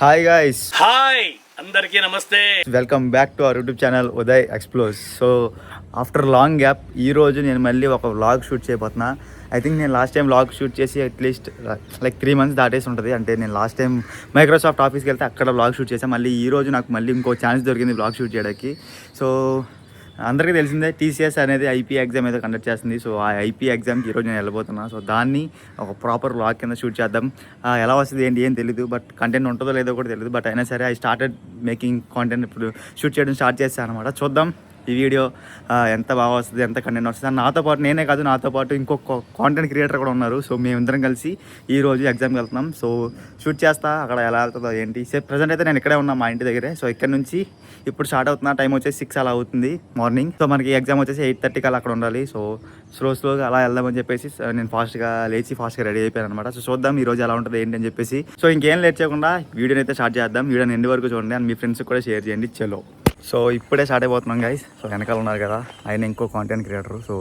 Hi guys, hi అందరికీ నమస్తే. Welcome back to our YouTube channel Uday explores. So after long gap ఈరోజు నేను మళ్ళీ ఒక వ్లాగ్ షూట్ చేయబోతున్నా. ఐ థింక్ నేను లాస్ట్ టైం వ్లాగ్ షూట్ చేసి అట్లీస్ట్ లైక్ 3 months దాటేసి ఉంటుంది. అంటే నేను లాస్ట్ టైం మైక్రోసాఫ్ట్ ఆఫీస్కి వెళ్తే అక్కడ వ్లాగ్ షూట్ చేశాను. మళ్ళీ ఈరోజు నాకు మళ్ళీ ఇంకో ఛాన్స్ దొరికింది వ్లాగ్ షూట్ చేయడానికి. సో అందరికీ తెలిసిందే టీసీఎస్ అనేది ఐపీ ఎగ్జామ్ ఏదో కండక్ట్ చేస్తుంది. సో ఆ ఐపీ ఎగ్జామ్కి ఈరోజు నేను వెళ్ళబోతున్నా. సో దాన్ని ఒక ప్రాపర్ వ్లాగ్ కింద షూట్ చేద్దాం. ఎలా వస్తుంది ఏంటి ఏం తెలీదు, బట్ కంటెంట్ ఉంటుందో లేదో కూడా తెలియదు. బట్ అయినా సరే ఐ స్టార్టెడ్ మేకింగ్ కాంటెంట్. ఇప్పుడు షూట్ చేయడం స్టార్ట్ చేస్తాను అనమాట. చూద్దాం ఈ వీడియో ఎంత బాగా వస్తుంది, ఎంత కంటెంట్ వస్తుంది. నాతో పాటు నేనే కాదు, నాతో పాటు ఇంకొక కాంటెంట్ క్రియేటర్ కూడా ఉన్నారు. సో మేమిద్దరం కలిసి ఈరోజు ఎగ్జామ్కి వెళ్తున్నాం. సో షూట్ చేస్తా, అక్కడ ఎలా వెళ్తుందో ఏంటి. ప్రజెంట్ అయితే నేను ఇక్కడే ఉన్నా మా ఇంటి దగ్గరే. సో ఇక్కడ నుంచి ఇప్పుడు స్టార్ట్ అవుతున్నా. టైం వచ్చేసి 6 అలా అవుతుంది మార్నింగ్. సో మనకి ఎగ్జామ్ వచ్చేసి 8:30 అలా అక్కడ ఉండాలి. సో స్లోగా అలా వెళ్దామని చెప్పేసి నేను ఫాస్ట్గా రెడీ అయిపోయాను అనమాట. సో చూద్దాం ఈరోజు ఎలా ఉంటుంది ఏంటి అని చెప్పేసి. సో ఇంకేం లేట్ చేయకుండా వీడియోని అయితే స్టార్ట్ చేద్దాం. వీడియోని ఎండ్ వరకు చూడండి అండ్ మీ ఫ్రెండ్స్కి కూడా షేర్ చేయండి. చలో. సో ఇప్పుడే స్టార్ట్ అయిపోతున్నాం గైస్. సో వెనకాల ఉన్నారు కదా, ఆయన ఇంకో కాంటెంట్ క్రియేటర్. సో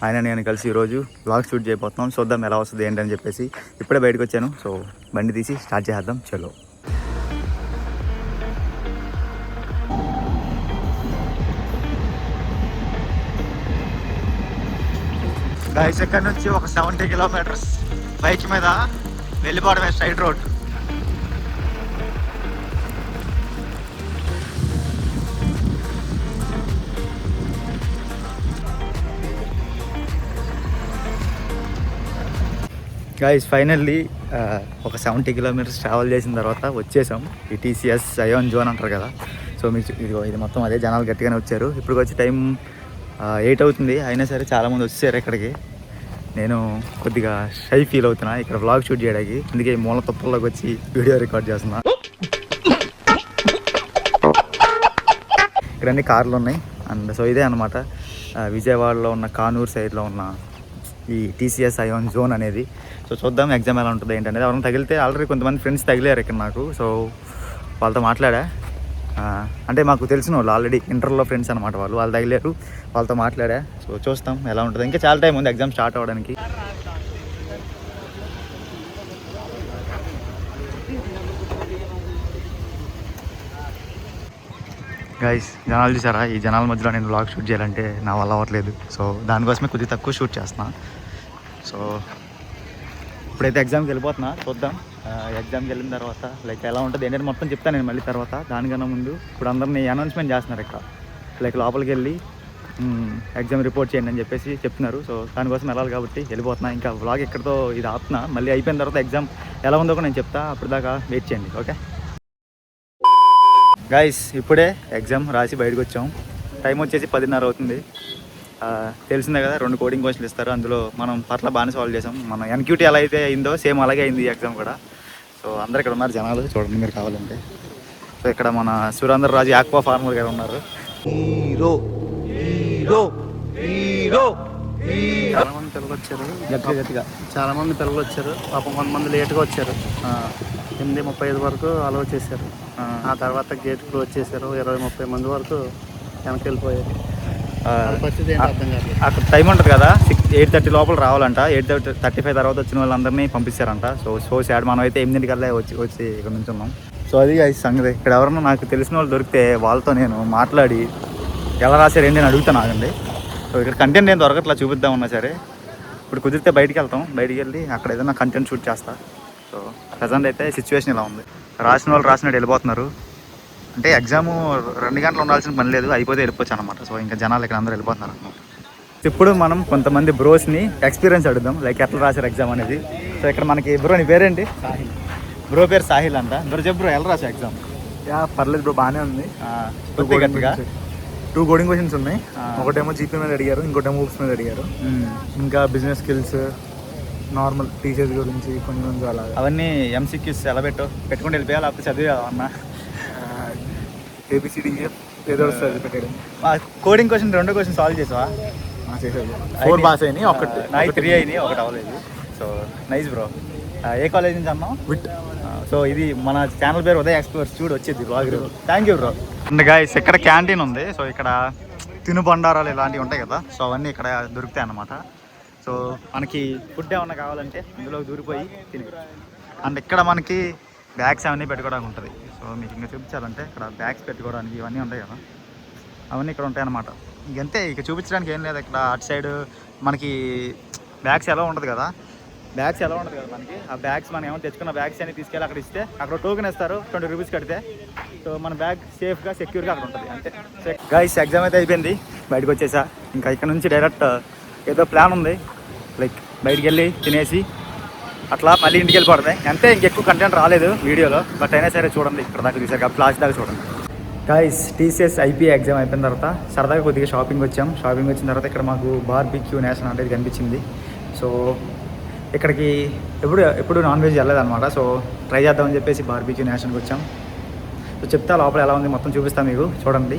ఆయన నేను కలిసి ఈరోజు వ్లాగ్ షూట్ చేయబోతున్నాం. చూద్దాం ఎలా వస్తుంది ఏంటని చెప్పేసి. ఇప్పుడే బయటకు వచ్చాను. సో బండి తీసి స్టార్ట్ చేద్దాం. చలో గైస్, ఇక్కడ నుంచి ఒక 70 kilometers బైక్ మీద వెళ్ళిపోవడమే స్ట్రైట్ రోడ్. గైస్ ఫైనల్లీ ఒక 70 kilometers ట్రావెల్ చేసిన తర్వాత వచ్చేసాం. ఈ టీసీఎస్ అయాన్ జోన్ అంటారు కదా. సో మీకు ఇది మొత్తం అదే, జనాలు గట్టిగానే వచ్చారు. ఇప్పుడు వచ్చి టైం 8 అవుతుంది. అయినా సరే చాలామంది వచ్చారు ఇక్కడికి. నేను కొద్దిగా షై ఫీల్ అవుతున్నా ఇక్కడ వ్లాగ్ షూట్ చేయడానికి. అందుకే మూల తప్పుల్లోకి వచ్చి వీడియో రికార్డ్ చేస్తున్నా. ఇక్కడ అన్ని కార్లు ఉన్నాయి. అండ్ సో ఇదే అనమాట విజయవాడలో ఉన్న కానూరు సైడ్లో ఉన్న ఈ టీసీఎస్ అయాన్ జోన్ అనేది. సో చూద్దాం ఎగ్జామ్ ఎలా ఉంటుంది ఏంటనేది. ఎవరైనా తగిలితే ఆల్రెడీ కొంతమంది ఫ్రెండ్స్ తగిలారు ఇక్కడ నాకు. సో వాళ్ళతో మాట్లాడా. అంటే మాకు తెలిసిన వాళ్ళు ఆల్రెడీ ఇంటర్లో ఫ్రెండ్స్ అనమాట. వాళ్ళు తగిలారు, వాళ్ళతో మాట్లాడా. సో చూస్తాం ఎలా ఉంటుంది. ఇంకా చాలా టైం ఉంది ఎగ్జామ్ స్టార్ట్ అవ్వడానికి. గైస్ జనాలు చూసారా? ఈ జనాల మధ్యలో నేను వ్లాగ్ షూట్ చేయాలంటే నా వల్ల అవ్వట్లేదు. సో దానికోసమే కొద్దిగా తక్కువ షూట్ చేస్తున్నా. సో ఇప్పుడైతే ఎగ్జామ్కి వెళ్ళిపోతున్నా. చూద్దాం ఎగ్జామ్కి వెళ్ళిన తర్వాత లైక్ ఎలా ఉంటుంది ఏంటంటే మొత్తం చెప్తాను నేను మళ్ళీ తర్వాత. దానికన్నా ముందు ఇప్పుడు అందరినీ అనౌన్స్మెంట్ చేస్తున్నారు ఇక్కడ. లైక్ లోపలికి వెళ్ళి ఎగ్జామ్ రిపోర్ట్ చేయండి అని చెప్పేసి చెప్తున్నారు. సో దానికోసం వెళ్ళాలి కాబట్టి వెళ్ళిపోతున్నా. ఇంకా వ్లాగ్ ఎక్కడితో ఇది ఆపుతున్నా. మళ్ళీ అయిపోయిన తర్వాత ఎగ్జామ్ ఎలా ఉందో కూడా నేను చెప్తా. అప్పుడు దాకా వెయిట్ చేయండి. ఓకే గైస్, ఇప్పుడే ఎగ్జామ్ రాసి బయటకు వచ్చాం. టైం వచ్చేసి 10:30 అవుతుంది. తెలిసిందే కదా, 2 కోడింగ్ క్వశ్చన్లు ఇస్తారు. అందులో మనం పట్ల బాగానే సాల్వ్ చేసాం. మన ఎన్క్యూటీ ఎలా అయితే అయిందో సేమ్ అలాగే అయింది ఈ ఎగ్జామ్ కూడా. సో అందరు ఇక్కడ ఉన్నారు జనాలు, చూడండి మీరు కావాలంటే. సో ఇక్కడ మన సురేందర్ రాజు ఆక్వా ఫార్మర్ గారు ఉన్నారు. చాలామంది పిల్లలు వచ్చారు, గట్టిగా చాలామంది పిల్లలు వచ్చారు. పాపం కొంతమంది లేట్గా వచ్చారు. 8:35 వరకు అలౌ చేశారు. ఆ తర్వాత గేట్ క్లోజ్ చేశారు. 20-30 మంది వరకు వెనక్కి వెళ్ళిపోయారు. అక్కడ టైం ఉంటుంది కదా, 8:30 లోపల రావాలంట. 8:35 తర్వాత వచ్చిన వాళ్ళందరినీ పంపించారంట. So sad. మనం అయితే 8 కల్లా వచ్చి ఇక్కడ నుంచి ఉన్నాం. సో అది సంగతి. ఇక్కడ ఎవరన్నా నాకు తెలిసిన వాళ్ళు దొరికితే వాళ్ళతో నేను మాట్లాడి ఎలా రాశారు ఏంటి అని అడుగుతాను. ఆగండి. సో ఇక్కడ కంటెంట్ ఏం దొరకట్లా, చూపిద్దామన్నా సరే. ఇప్పుడు కుదిరితే బయటికి వెళ్తాం. బయటికి వెళ్ళి అక్కడ ఏదైనా కంటెంట్ షూట్ చేస్తా. సో ప్రజెంట్ అయితే సిచ్యువేషన్ ఇలా ఉంది. రాసిన వాళ్ళు రాసినట్టు వెళ్ళిపోతున్నారు. అంటే ఎగ్జాము 2 గంటలు ఉండాల్సిన పని లేదు, అయిపోతే వెళ్ళిపోవచ్చు అనమాట. సో ఇంకా జనాలు ఇక్కడ అందరూ వెళ్ళిపోతున్నారు అనమాట. ఇప్పుడు మనం కొంతమంది బ్రోస్ని ఎక్స్పీరియన్స్ అడుగుదాం, లైక్ ఎట్లా రాశారు ఎగ్జామ్ అనేది. సో ఇక్కడ మనకి బ్రో, నీ పేరేంటి? సాహిల్. బ్రో పేరు సాహిల్ అంట. బ్రో చెప్పు బ్రో, ఎలా రాసా ఎగ్జామ్? పర్లేదు బ్రో, బాగానే ఉంది. 2 కోడింగ్ క్వశ్చన్స్ ఉన్నాయి. ఒకటేమో జీపీ మీద అడిగారు, ఇంకోటేమో ఊప్స్ మీద అడిగారు. ఇంకా బిజినెస్ స్కిల్స్, నార్మల్ టీచర్స్ గురించి కొంచెం అలా. అవన్నీ ఎంసీక్యూస్ ఎలా పెట్టుకుంటూ వెళ్ళిపోయా లేకపోతే చదివా అన్న? ఏబిసిడిఎఫ్ ఏదో వస్తుంది పెట్టడం. కోడింగ్ క్వశ్చన్ 2 క్వశ్చన్ సాల్వ్ చేసావా? చేసేది 4 పాస్ అయినాయి, ఒకటి 3 అయినాయి, ఒకటి అవ్వలేదు. So nice bro. ఏ కాలేజ్ నుంచి అన్నావు? విట్. సో ఇది మన ఛానల్ పేరు ఉదయ్ ఎక్స్ప్లోర్స్. చూడు వచ్చింది blog. Thank you bro. And guys ఇక్కడ క్యాంటీన్ ఉంది. సో ఇక్కడ తినుబండారాలు ఇలాంటివి ఉంటాయి కదా. సో అవన్నీ ఇక్కడ దొరుకుతాయి అన్నమాట. సో మనకి ఫుడ్ ఏమన్నా కావాలంటే ఇందులోకి దూరిపోయి తిని. అండ్ ఇక్కడ మనకి బ్యాగ్స్ అవన్నీ పెట్టుకోవడానికి ఉంటుంది. సో మీకు ఇంకా చూపించాలంటే ఇక్కడ బ్యాగ్స్ పెట్టుకోవడానికి ఇవన్నీ ఉంటాయి కదా, అవన్నీ ఇక్కడ ఉంటాయి అన్నమాట. ఇంకంతే, ఇక చూపించడానికి ఏం లేదు. ఇక్కడ అటు సైడ్ మనకి బ్యాగ్స్ ఎలా ఉంటుంది కదా మనకి. ఆ బ్యాగ్స్ మనం ఏమైనా తెచ్చుకున్న బ్యాగ్స్ అన్ని తీసుకెళ్ళి అక్కడ ఇస్తే అక్కడ టోకెన్ ఇస్తారు, 20 రూపీస్ కడితే. సో మన బ్యాగ్ సేఫ్గా సెక్యూర్గా అక్కడ ఉంటుంది అంతే. గైస్ ఎగ్జామ్ అయితే అయిపోయింది, బయటకు వచ్చేసా. ఇంకా ఇక్కడ నుంచి డైరెక్ట్ ఏదో ప్లాన్ ఉంది, లైక్ బయటికి వెళ్ళి తినేసి అట్లా మళ్ళీ ఇంటికి వెళ్ళిపోవడమే అంతే. ఇంకెక్కువ కంటెంట్ రాలేదు వీడియోలో, బట్ అయినా సరే చూడండి, ఇక్కడ దాకా చూసారు లాస్ట్ దాకా చూడండి. గైస్ టీసీఎస్ ఐపీఏ ఎగ్జామ్ అయిపోయిన తర్వాత సరదాగా కొద్దిగా షాపింగ్ వచ్చాం. షాపింగ్ వచ్చిన తర్వాత ఇక్కడ మాకు బార్బిక్యూ నేషన్ అనేది కనిపించింది. సో ఇక్కడికి ఎప్పుడు నాన్ వెజ్ వెళ్ళలేదన్నమాట. సో ట్రై చేద్దామని చెప్పేసి బార్బిక్యూ నేషన్కి వచ్చాం. సో చెప్తా లోపల ఎలా ఉంది మొత్తం చూపిస్తాను మీకు, చూడండి.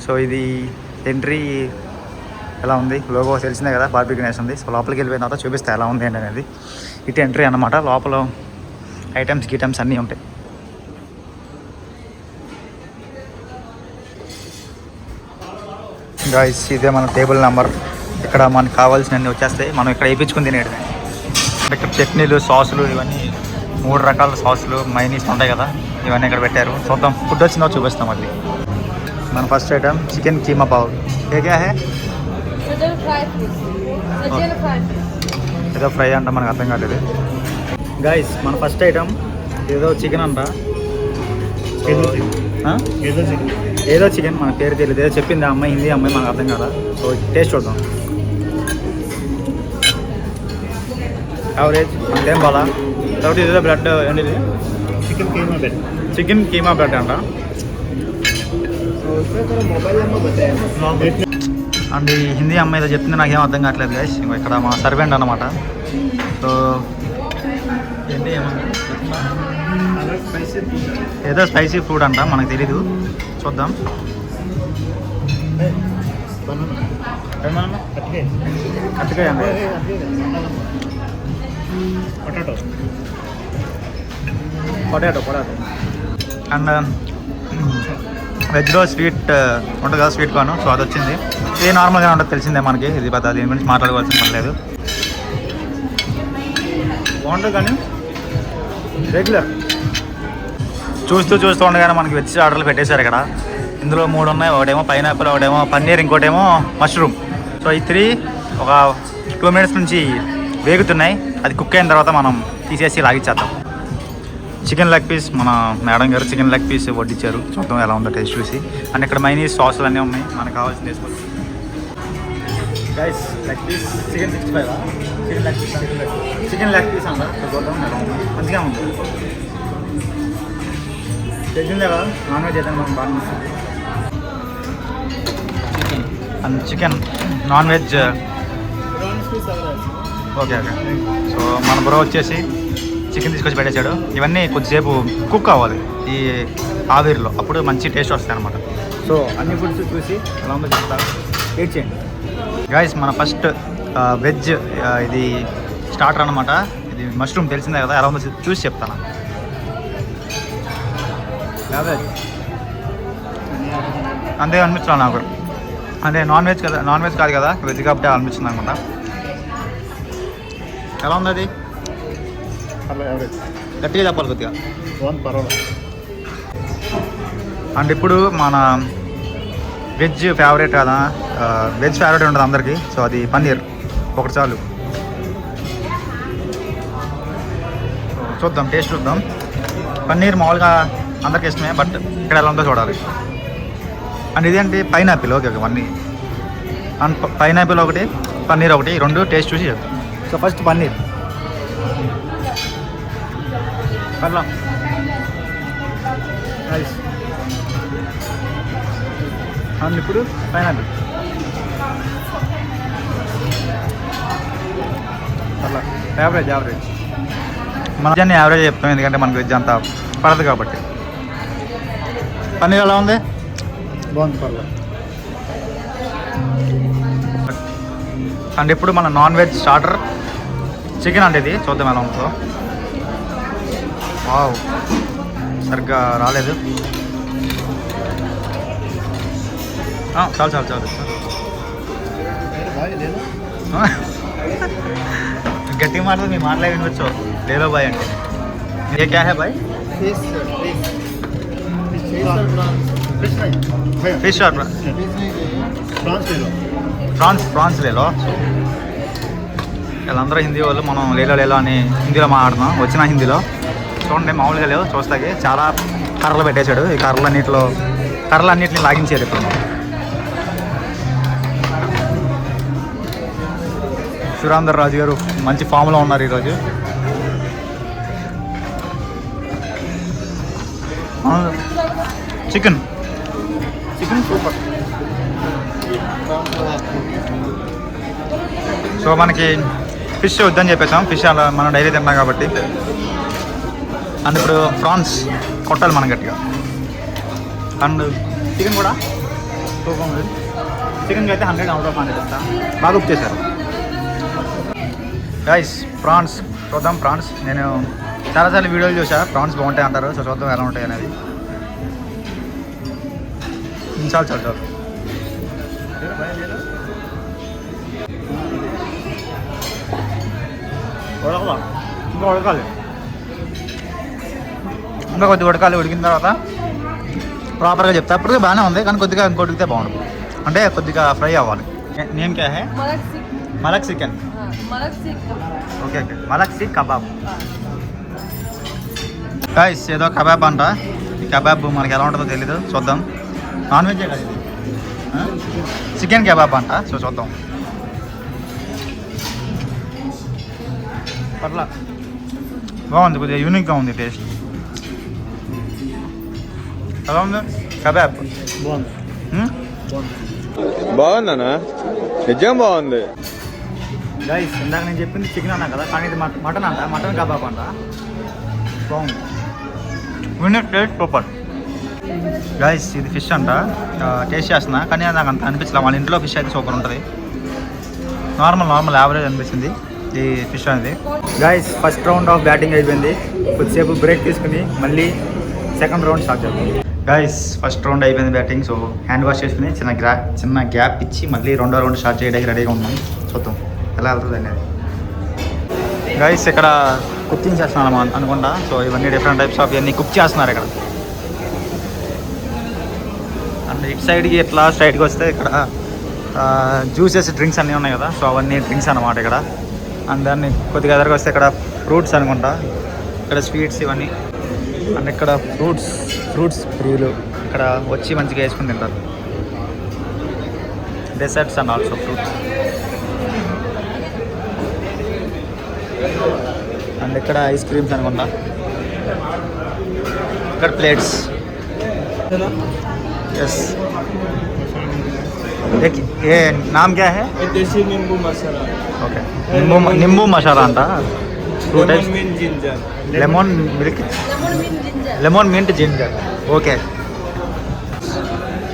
సో ఇది ఎంట్రీ ఎలా ఉంది, లోగో తెలిసిందే కదా బార్బిక్యూ నేషన్ది. సో లోపలికి వెళ్ళిపోయిన తర్వాత చూపిస్తా ఎలా ఉంది ఏంటి అనేది. ఇటు ఎంట్రీ అన్నమాట, లోపల ఐటమ్స్ అన్నీ ఉంటాయి. గాయస్ ఇదే మన టేబుల్ నెంబర్. ఇక్కడ మనకు కావాల్సినవన్నీ వచ్చేస్తాయి, మనం ఇక్కడ వేయించుకుని తినేయడమే. ఇక్కడ చట్నీలు, సాసులు, ఇవన్నీ 3 రకాల సాసులు, మైనీస్ ఉంటాయి కదా, ఇవన్నీ ఇక్కడ పెట్టారు. చూద్దాం, ఫుడ్ వచ్చిందో చూపిస్తాం మళ్ళీ. మన first item chicken keema pav. ఏ హే ఏదో ఫ్రై అంట, మనకు అర్థం కాలేదు. గాయస్ మన ఫస్ట్ ఐటమ్ ఏదో చికెన్ అంట, ఏదో చికెన్ మన పేరు తెలియదు, ఏదో చెప్పింది ఆ అమ్మాయి, హిందీ అమ్మాయి, మనకు అర్థం కదా. సో టేస్ట్ చూద్దాం. యావరేజ్ అంతేం బాగా. కాబట్టి ఏదో బ్రెడ్ ఏంటిది, చికెన్ కీమా బ్రెడ్ అంట. అండ్ ఈ హిందీ అమ్మాయి ఏదో చెప్తుంది, నాకేం అర్థం కావట్లేదు గైస్. ఇక్కడ మా సర్వెంట్ అన్నమాట. సో ఏంటి ఏదో స్పైసీ ఫుడ్ అంట, మనకు తెలీదు, చూద్దాం. కట్టికాయ అండి, పొటాటో. అండ్ వెజ్లో స్వీట్ ఉంటుంది కదా, స్వీట్ కార్న్. సో అది వచ్చింది. ఇది నార్మల్గా ఉంటుంది, తెలిసిందే మనకి, ఇది పెద్ద దీని గురించి మాట్లాడుకోవాల్సిన పని లేదు. బాగుంటుంది కానీ రెగ్యులర్. చూస్తూ ఉండగానే మనకి వెజ్ ఆర్డర్లు పెట్టేశారు ఇక్కడ. ఇందులో 3 ఉన్నాయి, ఒకటేమో పైనాపిల్, ఒకటేమో పన్నీర్, ఇంకోటేమో మష్రూమ్. సో ఈ 3 ఒక 2 minutes నుంచి వేగుతున్నాయి. అది కుక్ అయిన తర్వాత మనం తీసేసి లాగిచ్చేద్దాం. చికెన్ లెగ్ పీస్, మన మేడం గారు చికెన్ లెగ్ పీస్ వడ్డించారు, చూద్దాం ఎలా ఉందో టేస్ట్ చూసి. అండ్ ఇక్కడ మైనీస్ సాసులు అన్నీ ఉన్నాయి, మనకు కావాల్సిన వేసుకోవచ్చు. Guys leg piece chicken 65 chicken leg piece అంట. చూద్దాం ఎలా ఉంది, మంచిగా ఉంది. తెలిసిందే కదా నాన్ వెజ్ అయితే మనం బాగా and chicken non veg. Okay. So మన బ్రో వచ్చేసి చికెన్ తీసుకొచ్చి పెట్టేశాడు. ఇవన్నీ కొద్దిసేపు కుక్ అవ్వాలి ఈ ఆవిరిలో, అప్పుడు మంచి టేస్ట్ వస్తాయి అనమాట. సో అన్ని ఫుడ్స్ చూసి ఎలా ఉందో చెప్తాను, వెయిట్ చేయండి. గైస్ మన ఫస్ట్ వెజ్ ఇది స్టార్టర్ అనమాట. ఇది మష్రూమ్ తెలిసిందే కదా, ఎలా ఉందో చూసి చెప్తాను. అంతే అనిపించాను నాకు, అంటే నాన్ వెజ్ కాదు కదా, వెజ్ కాబట్టి అనిపించింది అనమాట. ఎలా ఉంది అది? గట్టిగా చెప్పాలి కొద్దిగా. అండ్ ఇప్పుడు మన వెజ్ ఫేవరెట్ కదా, వెజ్ ఫేవరెట్ ఉంటుంది అందరికీ. సో అది పన్నీర్ ఒకటి చాలు. చూద్దాం, టేస్ట్ చూద్దాం. పన్నీర్ మామూలుగా అందరికి ఇష్టమే, బట్ ఇక్కడ ఎలా ఉందో చూడాలి. అండ్ ఇదేంటి పైనాపిల్. ఓకే అన్నీ. అండ్ పైనాపిల్ ఒకటి, పన్నీర్ ఒకటి, 2 టేస్ట్ చూసి చెప్తాం. సో ఫస్ట్ పన్నీర్ అలా నైస్. అండ్ ఇప్పుడు పైనాపిల్ అలా యావరేజ్. మన దాన్ని యావరేజ్ చెప్తాం, ఎందుకంటే మనకు వెజ్ అంతా పడదు కాబట్టి. పన్నీర్ ఎలా ఉంది? బాగుంది, పర్లేదు. అండ్ ఇప్పుడు మన నాన్ వెజ్ స్టార్టర్ చికెన్ అంటే ఇది, చూద్దాం ఎలా ఉందో. వావ్, సరిగ్గా రాలేదు. చాలు గట్టిగా మాట్లాడు, మీ మాటలే వినవచ్చు. లేదో బాయ్ అంటే ఏ క్యా హై బాయ్? ఫిష్ ఆర్ ప్రాన్స్ లేలో. వీళ్ళందరూ హిందీ వాళ్ళు, మనం లేలో అని హిందీలో మాట్లాడుతున్నాం, వచ్చిన హిందీలో. చూడండి మామూలుగా లేవు, చూస్తాకి చాలా కర్రలు పెట్టేశాడు. ఈ కర్రలన్నిటిని లాగించారు ఇప్పుడు. సురేందర్ రాజు గారు మంచి ఫామ్లో ఉన్నారు ఈరోజు. Chicken super. సో మనకి ఫిష్ వద్దని చెప్పేసాం, ఫిష్ అలా మనం డైలీ తిన్నాం కాబట్టి. అండ్ ఇప్పుడు ప్రాన్స్ కొట్టాలి మనం గట్టిగా. అండ్ చికెన్ కూడా సూపర్ ఉంది. చికెన్కి అయితే 100 అవుట్ ఆఫ్ 100 ఇస్తా, బాగా కుక్ చేశారు. గైస్ ప్రాన్స్ చూద్దాం. ప్రాన్స్ నేను చాలాసార్లు వీడియోలు చూసా, ప్రాన్స్ బాగుంటాయి అంటారు. సో చూద్దాం ఎలా ఉంటాయి అనేది. చాలు ఇంకా ఉడకాలి, కొద్దిగా ఉడకాలి. ఉడికిన తర్వాత ప్రాపర్గా చెప్తా. అప్పటికే బాగానే ఉంది, కానీ కొద్దిగా ఇంకో ఉడికితే బాగుంటుంది. అంటే కొద్దిగా ఫ్రై అవ్వాలి. నేమ్ క్యా high? Malak chicken. Okay Malak seek kebab. Guys ఏదో కబాబ్ అంట. ఈ కబాబ్ మనకి ఎలా ఉంటుందో తెలీదు, చూద్దాం. నాన్ వెజ్ కదా ఇది, చికెన్ కబాబ్ అంట. సో చూద్దాం. పర్లా బాగుంది, కొద్దిగా యూనిక్గా ఉంది టేస్ట్. ఎలా ఉంది కబాబ్? బాగుందన్నా, నిజం బాగుంది. గైస్ ఇందాక నేను చెప్పింది చికెన్ అన్నా కదా, కానీ ఇది మటన్ అంట. మటన్ కబాబ్ అంట. బాగుంది, యూనిక్ టేస్ట్, సూపర్. గైస్ ఇది ఫిష్ అంట. టేస్ట్ చేస్తున్నా, కానీ నాకు అంత అనిపించలే. వాళ్ళ ఇంట్లో ఫిష్ అయితే సూపర్ ఉంటుంది. నార్మల్ యావరేజ్ అనిపించింది ఈ ఫిష్ అనేది. Guys first round of batting అయిపోయింది. కొద్దిసేపు బ్రేక్ తీసుకుని మళ్ళీ సెకండ్ రౌండ్ స్టార్ట్ చేద్దాం. గైస్ ఫస్ట్ రౌండ్ అయిపోయింది బ్యాటింగ్. సో హ్యాండ్ వాష్ చేసుకుని చిన్న గ్యాప్ ఇచ్చి మళ్ళీ రెండో రౌండ్ స్టార్ట్ చేయడానికి రెడీగా ఉన్నాం. చూద్దాం ఎలా వెళ్తుంది అనేది. గైస్ ఇక్కడ కుకింగ్ చేస్తున్నాం అనుకుంటా. సో ఇవన్నీ డిఫరెంట్ టైప్స్ ఆఫ్ ఇవన్నీ కుక్ చేస్తున్నారు ఇక్కడ. అండ్ ఇటు సైడ్కి ఇట్లా స్ట్రైట్కి వస్తే ఇక్కడ జ్యూసెస్ డ్రింక్స్ అన్నీ ఉన్నాయి కదా. సో అవన్నీ డ్రింక్స్ అన్నమాట ఇక్కడ. అండ్ దాన్ని కొద్దిగా ఎదురుగా వస్తే ఇక్కడ ఫ్రూట్స్ అనుకుంటా, ఇక్కడ స్వీట్స్ ఇవన్నీ. అండ్ ఇక్కడ ఫ్రూట్స్ ప్రియులు ఇక్కడ వచ్చి మంచిగా వేసుకుని తింటారు. Desserts and also fruits. And ఇక్కడ ఐస్ క్రీమ్స్ అనుకుంటా. ఇక్కడ ప్లేట్స్. ఎస్ ఏ నామ్ క్యా హై? देसी नींबू मसाला. ఓకే నింబూ మసాలా అంట. 2 types. Lemon mint ginger. Okay.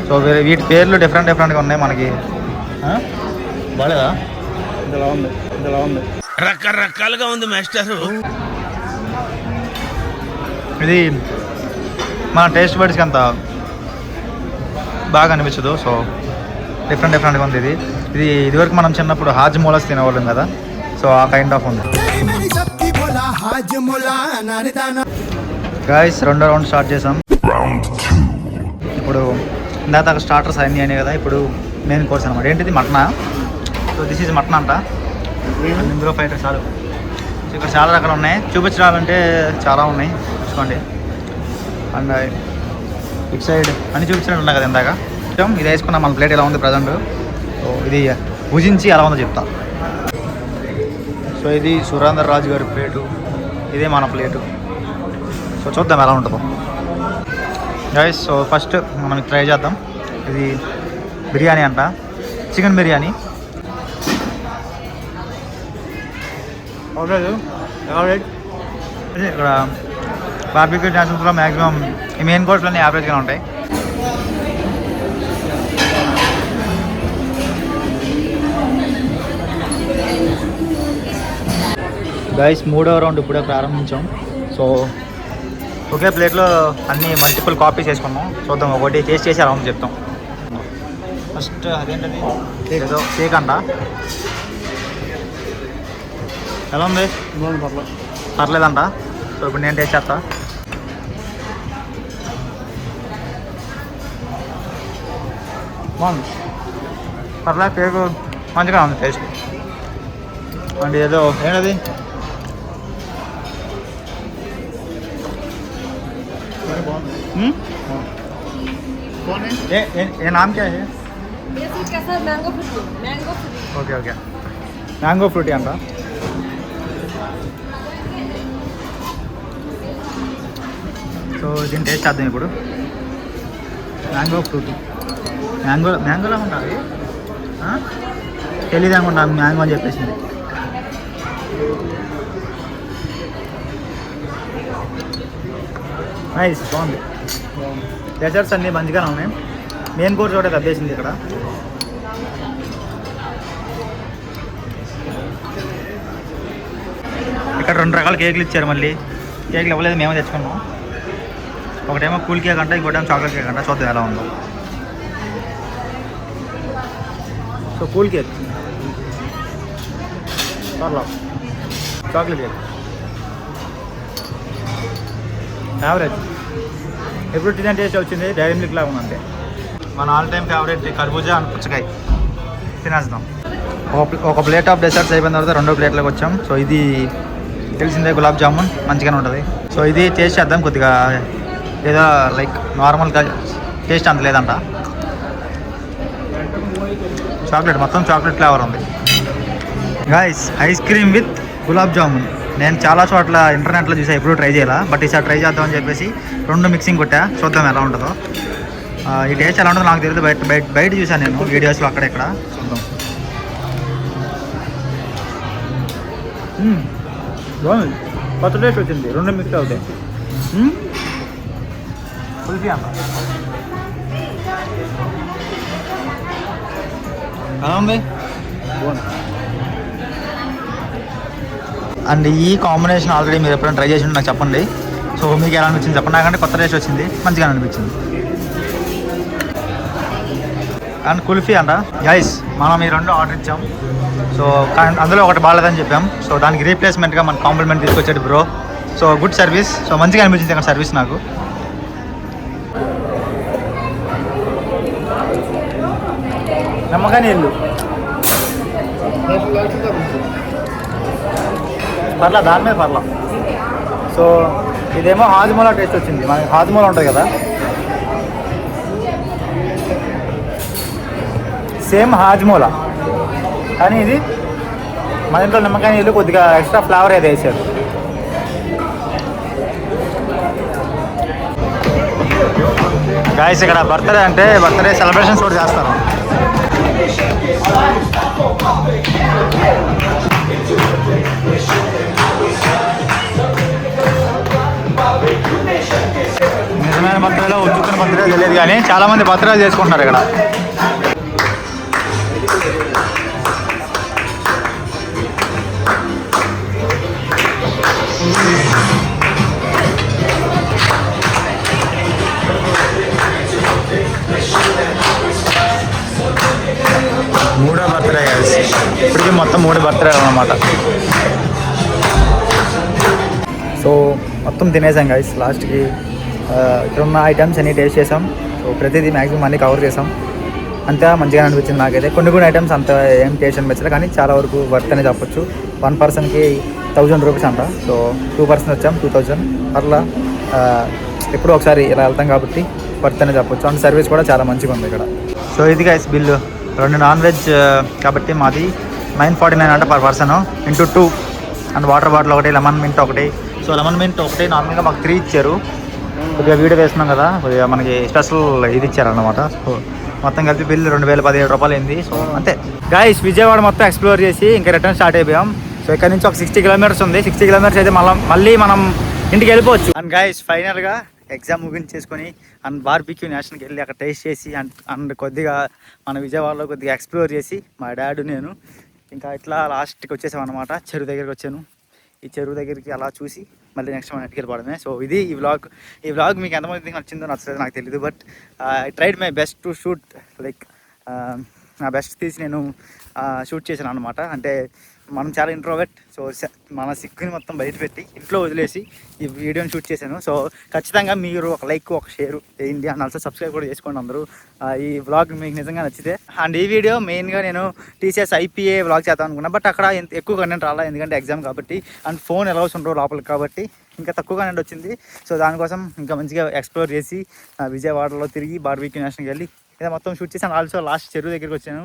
So వీటి పేర్లు డిఫరెంట్గా ఉన్నాయి మనకి. బాలేదా? ఇంతలా ఉంది. రకరకాలుగా ఉంది మాస్టర్. ఇది మన టేస్ట్ బడ్స్కి అంత బాగా అనిపించదు. సో డిఫరెంట్గా ఉంది ఇది. ఇదివరకు మనం చిన్నప్పుడు హాజ్మోలాస్ తినేవాళ్ళం కదా. సో ఆ కైండ్ ఆఫ్ ఉంది. గైస్ రెండో రౌండ్ స్టార్ట్ చేసాం. ఇప్పుడు ఇందాక స్టార్టర్స్ అన్నీ అయినాయి కదా. ఇప్పుడు మెయిన్ కోర్స్ అనమాట. ఏంటిది? మటనా. సో దిస్ ఈజ్ మటన్ అంట. ఇందులో ఫైటర్ చాలు. సో ఇక్కడ చాలా రకాలు ఉన్నాయి, చూపించాలంటే చాలా ఉన్నాయి, చూసుకోండి. అండ్ ఇటు సైడ్ అన్ని చూపించినట్టు ఉన్నాయి కదా ఇందాక. ఇది వేసుకున్నాం. మన ప్లేట్ ఎలా ఉంది ప్రజెంట్. సో ఇది భుజించి ఎలా ఉందో చెప్తా. సో ఇది సురేందర్ రాజు గారి ప్లేటు, ఇదే మన ప్లేటు. సో చూద్దాం ఎలా ఉంటుందో గైస్. సో ఫస్ట్ మనం ట్రై చేద్దాం. ఇది బిర్యానీ అంట, చికెన్ బిర్యానీ. ఇక్కడ బార్బిక్యూ న్యాషనల్స్లో మ్యాక్సిమం ఈ మెయిన్ కోర్స్లన్నీ యావరేజ్గా ఉంటాయి. గైస్ మూడో రౌండ్ ఇప్పుడే ప్రారంభించాం. సో ఒకే ప్లేట్లో అన్ని మల్టిపుల్ కాపీస్ వేసుకున్నాం. చూద్దాం, ఒకటి టేస్ట్ చేసి అలా ఉంది చెప్తాం. ఫస్ట్ అదేంటది, ఏదో కేక్ అంట. ఎలా ఉంది? పర్లేదంట. సో ఇప్పుడు నేను టేస్ట్ చేస్తా. బాగుంది. పర్లా కేక్ మంచిగా ఉంది టేస్ట్. అండ్ ఏదో ఏంటది ఏ నామ్ క్యా హై? ये सूट कैसा है? Mango Frooti. Okay okay mango Frooti అంట. సో దీన్ని టేస్ట్ చేద్దాం ఇప్పుడు. మ్యాంగో ఫ్రూటీ మ్యాంగోలా ఉంటుంది. తెలీదు అనుకుంటా మ్యాంగో అని చెప్పేసింది. నైస్ బాగుంది. డెజర్ట్స్ అన్నీ మంచిగానే ఉన్నాయి. మెయిన్ కోర్స్ ఒకటే తప్పేసింది ఇక్కడ. ఇక్కడ 2 రకాల కేకులు ఇచ్చారు. మళ్ళీ కేకులు ఇవ్వలేదు, మేమే తెచ్చుకున్నాం. ఒకటేమో కూల్ కేక్ అంట, ఇంకోటేమో చాక్లెట్ కేక్ అంట. చూద్దాం ఎలా ఉందో. So cool cake chocolate cake average. ఎప్పుడు తినే టేస్ట్ వచ్చింది, డైరీ మిల్క్ లాగా ఉంది అంతే. మన ఆల్ టైమ్ ఫేవరెట్ కర్బూజా అండ్ పుచ్చకాయ తినేస్తాం. ఒక ప్లేట్ ఆఫ్ డెసర్ట్స్ అయిపోయిన తర్వాత 2వ ప్లేట్లోకి వచ్చాం. సో ఇది తెలిసిందే గులాబ్ జామున్ మంచిగానే ఉంటుంది. సో ఇది టేస్ట్ చేద్దాం. కొద్దిగా ఏదో లైక్ నార్మల్గా టేస్ట్ అంత లేదంట. చాక్లెట్ మొత్తం చాక్లెట్ ఫ్లేవర్ ఉంది. Guys ice cream with gulab jamun నేను చాలా చోట్ల ఇంటర్నెట్లో చూసా, ఎప్పుడు ట్రై చేయాలా. బట్ ఈసారి ట్రై చేద్దామని చెప్పేసి 2 మిక్సింగ్ కొట్టా. చూద్దాం ఎలా ఉంటుందో. ఈ టేస్ట్ ఎలా ఉంటుందో నాకు తెలియదు. బయట చూసాను నేను వీడియోస్లో అక్కడెక్కడ. చూద్దాం. బాగుంది. కొత్త టేస్ట్ వచ్చింది. 2 మిక్స్ అవుతాయి. కుల్ఫీ అంట బాగుంది. అండ్ ఈ కాంబినేషన్ ఆల్రెడీ మీరు ఎప్పుడైనా ట్రై చేసి ఉంటే నాకు చెప్పండి. సో మీకు ఎలా అనిపించింది చెప్పండి. నాకంటే కొత్త టేస్ట్ వచ్చింది, మంచిగా అనిపించింది. అండ్ కుల్ఫీ అంట. గైస్ మనం ఈ 2 ఆర్డర్ ఇచ్చాం. సో అందులో ఒకటి బాగాలేదని చెప్పాం. సో దానికి రీప్లేస్మెంట్గా మన కాంప్లిమెంట్ తీసుకొచ్చాడు bro. So good service. So మంచిగా అనిపించింది అక్కడ సర్వీస్ నాకు. నమ్మకాన్ని ఇల్లు పర్లా, దాని మీద పర్లా. సో ఇదేమో హాజ్మోలా టేస్ట్ వచ్చింది. మనకి హాజ్మోలా ఉంటుంది కదా, సేమ్ హాజ్మోలా, కానీ ఇది మన ఇంట్లో నిమ్మకాయ నీళ్ళు కొద్దిగా ఎక్స్ట్రా ఫ్లేవర్ అయితే వేసారు. గాయస్ ఇక్కడ బర్త్డే అంటే బర్త్డే సెలబ్రేషన్స్ కూడా చేస్తారు. నిజమైన బర్త్డేలో ఉత్తుకున్న బర్త్డే తెలియదు, కానీ చాలామంది బర్త్డే చేసుకుంటున్నారు ఇక్కడ. మూడో బర్త్డే కలిసి ఇప్పటికీ మొత్తం 3 బర్త్డే అన్నమాట. సో మొత్తం తినేసాం గైస్. లాస్ట్కి ఇక్కడ ఉన్న ఐటమ్స్ అన్నీ టేస్ట్ చేసాం. సో ప్రతిదీ మ్యాక్సిమం అన్నీ కవర్ చేసాం. అంతా మంచిగా అనిపించింది నాకైతే. కొన్ని ఐటమ్స్ అంత ఏం టేస్ట్ అనిపించలేదు, కానీ చాలా వరకు వర్త్ అనే చెప్పొచ్చు. 1 పర్సన్కి 1000 రూపీస్ అంట. సో 2 పర్సన్ వచ్చాం, 2000 అట్లా. ఎప్పుడు ఒకసారి ఇలా వెళ్తాం కాబట్టి వర్త్ అనే చెప్పొచ్చు. అండ్ సర్వీస్ కూడా చాలా మంచిగా ఉంది ఇక్కడ. సో ఇది గైస్ బిల్లు. 2 నాన్ వెజ్ కాబట్టి మాది 949 అంట per person into 2. And water bottle ఒకటి, లెమన్ మింట్ ఒకటి. సో లెమన్ మింట్ ఒకటి నార్మల్గా మాకు 3 ఇచ్చారు. కొద్దిగా వీడియో వేస్తున్నాం కదా, కొద్దిగా మనకి స్పెషల్ ఇది ఇచ్చారన్నమాట. సో మొత్తం కలిపి బిల్లు 2017 రూపాయలు అయింది. సో అంతే గైస్. విజయవాడ మొత్తం ఎక్స్ప్లోర్ చేసి ఇంకా రిటర్న్ స్టార్ట్ అయిపోయాం. సో ఇక్కడ నుంచి ఒక 60 కిలోమీటర్స్ ఉంది. 60 కిలోమీటర్స్ అయితే మళ్ళీ మనం ఇంటికి వెళ్ళిపోవచ్చు. అండ్ గైస్ ఫైనల్గా ఎగ్జామ్ ముగించేసుకొని అండ్ బార్బిక్యూ నేషనల్కి వెళ్ళి అక్కడ టేస్ట్ చేసి అండ్ కొద్దిగా మన విజయవాడలో కొద్దిగా ఎక్స్ప్లోర్ చేసి మా డాడ్ నేను ఇంకా ఇట్లా లాస్ట్కి వచ్చేసాం అనమాట. చెరువు దగ్గరికి వచ్చాను. ఈ చెరువు దగ్గరికి అలా చూసి మళ్ళీ నెక్స్ట్ మనం ఇంటికి వెళ్ళిపోవడమే. సో ఇది ఈ వ్లాగ్ మీకు ఎంతమంది నచ్చిందో నచ్చలేదో నాకు తెలియదు. But I tried my best to shoot. Like నా బెస్ట్ తీసి నేను షూట్ చేశాను అనమాట. అంటే మనం చాలా ఇంట్రోవర్ట్. సో మన సిగ్గుని మొత్తం బయట పెట్టి ఇంట్లో వదిలేసి ఈ వీడియోని షూట్ చేశాను. సో ఖచ్చితంగా మీరు ఒక లైక్ ఒక షేర్ వేయండి అండ్ ఆల్సో సబ్స్క్రైబ్ కూడా చేసుకోండి అందరూ. ఈ వ్లాగ్ మీకు నిజంగా నచ్చితే. అండ్ ఈ వీడియో మెయిన్గా నేను టీసీఎస్ ఐపీఏ వ్లాగ్ చేద్దాం అనుకున్నా, బట్ అక్కడ ఎక్కువ కంటెంట్ రాలా, ఎందుకంటే ఎగ్జామ్ కాబట్టి అండ్ ఫోన్ అలౌస్ ఉండవు లోపలికి కాబట్టి ఇంకా తక్కువ కంటెంట్ వచ్చింది. సో దానికోసం ఇంకా మంచిగా ఎక్స్ప్లోర్ చేసి విజయవాడలో తిరిగి బార్బీక్యూ నేషనల్కి వెళ్ళి ఇలా మొత్తం షూట్ చేసి అండ్ ఆల్సో లాస్ట్ చెరువు దగ్గరికి వచ్చాను.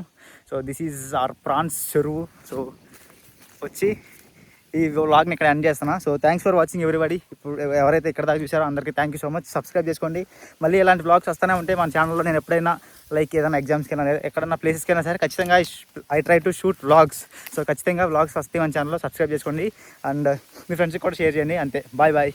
So this is our prawns చెరువు. సో వచ్చి ఈ వ్లాగ్ని ఇక్కడ ఎండ్ చేస్తున్నా. So thanks for watching everybody. ఇప్పుడు ఎవరైతే ఇక్కడ దాకా చూసారో అందరికీ thank you so much. Subscribe చేసుకోండి. మళ్ళీ ఇలాంటి వ్లాగ్స్ వస్తూనే ఉంటే మన ఛానల్లో నేను ఎప్పుడైనా లైక్ ఏదైనా ఎగ్జామ్స్కి అయినా ఎక్కడన్నా ప్లేసెస్కి అయినా సరే ఖచ్చితంగా I try to shoot vlogs. So ఖచ్చితంగా వ్లాగ్స్ వస్తే మన ఛానల్లో సబ్స్క్రైబ్ చేసుకోండి అండ్ మీ ఫ్రెండ్స్కి కూడా షేర్ చేయండి. అంతే, బాయ్ బాయ్.